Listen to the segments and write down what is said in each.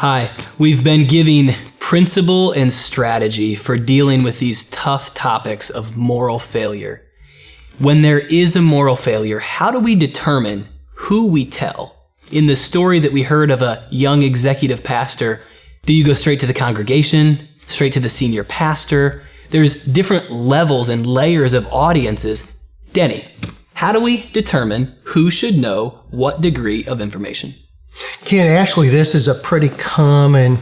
Hi, we've been giving principle and strategy for dealing with these tough topics of moral failure. When there is a moral failure, how do we determine who we tell? In the story that we heard of a young executive pastor, do you go straight to the congregation, straight to the senior pastor? There's different levels and layers of audiences. Denny, how do we determine who should know what degree of information? Ken, actually, this is a pretty common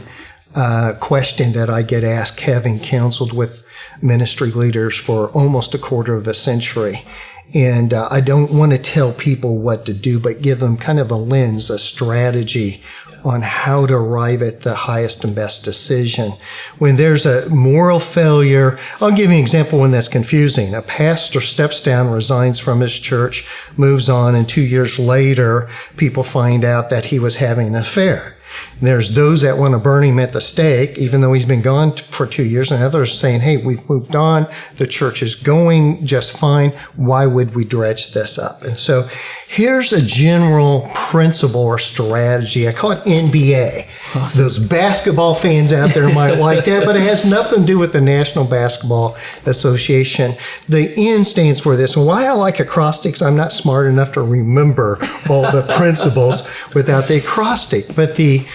question that I get asked, having counseled with ministry leaders for almost a quarter of a century. And I don't want to tell people what to do, but give them kind of a lens, a strategy on how to arrive at the highest and best decision. When there's a moral failure, I'll give you an example when that's confusing. A pastor steps down, resigns from his church, moves on, and 2 years later, people find out that he was having an affair. And there's those that want to burn him at the stake, even though he's been gone for 2 years, and others saying, hey, we've moved on, the church is going just fine, why would we dredge this up? And so here's a general principle or strategy. I call it NBA. Awesome. Those basketball fans out there might like that, but it has nothing to do with the National Basketball Association. The N stands for this. And why I like acrostics, I'm not smart enough to remember all the principles without the acrostic, but the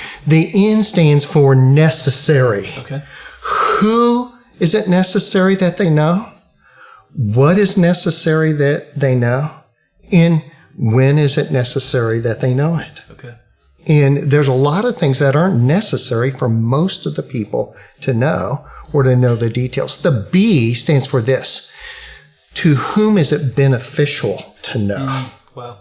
N stands for necessary. Okay. Who is it necessary that they know? What is necessary that they know? And when is it necessary that they know it? Okay. And there's a lot of things that aren't necessary for most of the people to know or to know the details. The B stands for this. To whom is it beneficial to know? Wow.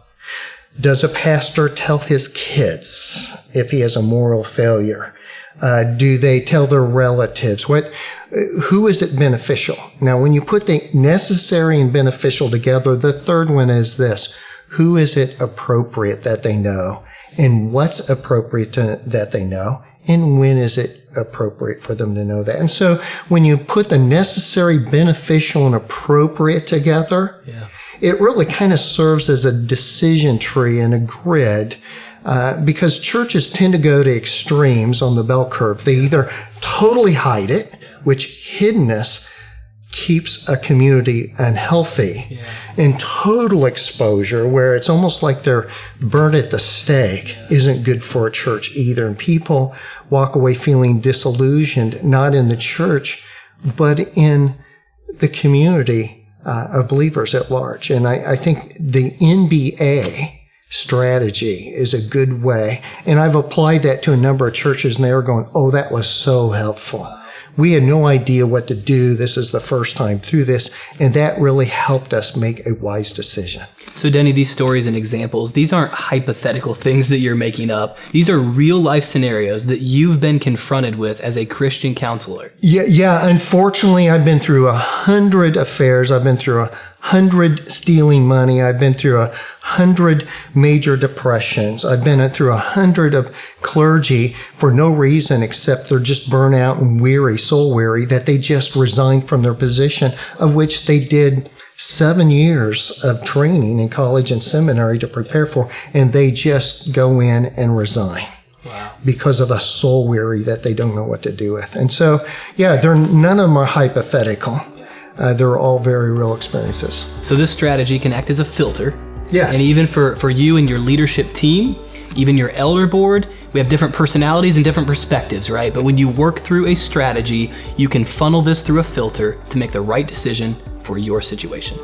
Does a pastor tell his kids if he has a moral failure? Do they tell their relatives? Who is it beneficial? Now, when you put the necessary and beneficial together, the third one is this. Who is it appropriate that they know? And what's appropriate that they know? And when is it appropriate for them to know that? And so when you put the necessary, beneficial, and appropriate together, it really kind of serves as a decision tree and a grid, because churches tend to go to extremes on the bell curve. They either totally hide it, which hiddenness keeps a community unhealthy, and total exposure, where it's almost like they're burnt at the stake, isn't good for a church either. And people walk away feeling disillusioned, not in the church, but in the community of believers at large. And I think the NBA strategy is a good way. And I've applied that to a number of churches, and they were going, oh, that was so helpful. We had no idea what to do. This is the first time through this. And that really helped us make a wise decision. So, Denny, these stories and examples, these aren't hypothetical things that you're making up. These are real life scenarios that you've been confronted with as a Christian counselor. Yeah. Unfortunately, I've been through 100 affairs. I've been through 100 stealing money. I've been through 100 major depressions. I've been through 100 of clergy for no reason except they're just burnt out and weary, soul weary, that they just resigned from their position, of which they did 7 years of training in college and seminary to prepare for, and they just go in and resign. Wow. Because of a soul weary that they don't know what to do with. And so, none of them are hypothetical. They're all very real experiences. So this strategy can act as a filter. Yes. And even for you and your leadership team, even your elder board, we have different personalities and different perspectives, right? But when you work through a strategy, you can funnel this through a filter to make the right decision for your situation.